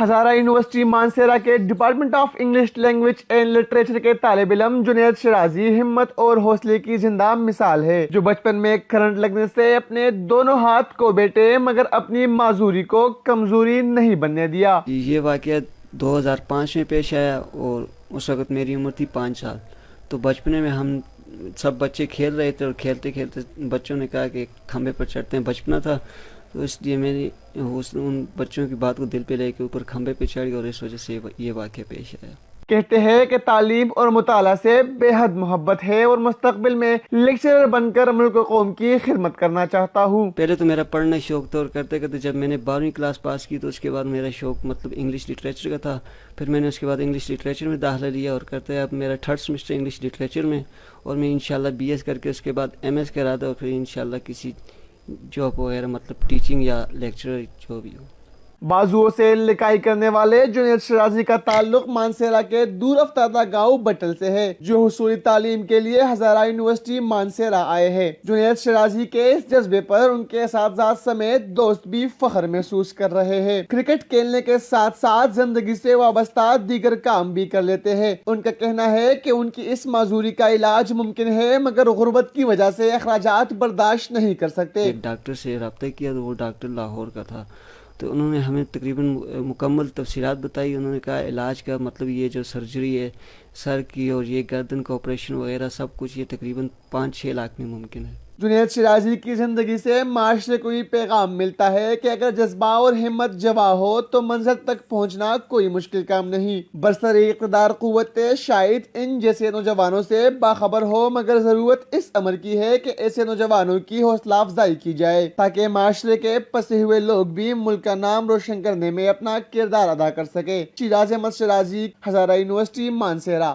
Hazara university Mansehra کے department of English language and literature کے طالب علم جنید شرازی ہمت اور حوصلے کی زندہ مثال ہے، جو بچپن میں کرنٹ لگنے سے اپنے دونوں ہاتھ کو بیٹے مگر اپنی معذوری کو کمزوری نہیں بننے دیا۔ یہ واقعہ 2005 میں پیش آیا اور اس وقت میری عمر تھی 5 سال۔ تو بچپنے میں ہم سب بچے کھیل رہے تھے اور کھیلتے کھیلتے بچوں نے کہا کہ کھمبے پر چڑھتے ہیں، بچپنا تھا تو اس لیے میں نے ان بچوں کی بات کو دل پہ لے کے اوپر کھمبے پہ چڑھ گیا اور اس وجہ سے یہ واقعہ پیش آیا۔ کہتے ہیں کہ تعلیم اور مطالعہ سے بے حد محبت ہے اور مستقبل میں لیکچرر بن کر ملک و قوم کی خدمت کرنا چاہتا ہوں۔ پہلے تو میرا پڑھنا شوق تھا اور کرتے کرتے جب میں نے 12ویں کلاس پاس کی تو اس کے بعد میرا شوق انگلش لٹریچر کا تھا۔ پھر میں نے اس کے بعد انگلش لٹریچر میں داخلہ لیا اور کرتے اب میرا 3rd سیمسٹر انگلش لٹریچر میں، اور میں انشاءاللہ BS کر کے اس کے بعد MS کرا تھا اور پھر انشاءاللہ کسی جاب وغیرہ ٹیچنگ یا لیکچرر جو بھی ہو۔ بازوؤں سے لکائی کرنے والے جنید شرازی کا تعلق مانسہرہ کے دور افتادہ گاؤں بٹل سے ہے، جو حصولی تعلیم کے لیے ہزارہ یونیورسٹی مانسہرہ آئے ہیں۔ جنید شرازی کے اس جذبے پر ان کے اساتذہ سمیت دوست بھی فخر محسوس کر رہے ہیں۔ کرکٹ کھیلنے کے ساتھ ساتھ زندگی سے وابستہ دیگر کام بھی کر لیتے ہیں۔ ان کا کہنا ہے کہ ان کی اس معذوری کا علاج ممکن ہے مگر غربت کی وجہ سے اخراجات برداشت نہیں کر سکتے۔ ایک ڈاکٹر سے رابطہ کیا تو وہ ڈاکٹر لاہور کا تھا، تو انہوں نے ہمیں تقریباً مکمل تفصیلات بتائی۔ انہوں نے کہا علاج کا یہ جو سرجری ہے سر کی اور یہ گردن کا آپریشن وغیرہ سب کچھ یہ تقریباً 5-6 لاکھ میں ممکن ہے۔ جنید شرازی کی زندگی سے معاشرے کو یہ پیغام ملتا ہے کہ اگر جذبہ اور ہمت جواں ہو تو منزل تک پہنچنا کوئی مشکل کام نہیں۔ برسر اقتدار قوت شاید ان جیسے نوجوانوں سے باخبر ہو، مگر ضرورت اس امر کی ہے کہ ایسے نوجوانوں کی حوصلہ افزائی کی جائے تاکہ معاشرے کے پسے ہوئے لوگ بھی ملک کا نام روشن کرنے میں اپنا کردار ادا کر سکے۔ شیراز احمد شرازی، ہزارہ یونیورسٹی مانسہرہ۔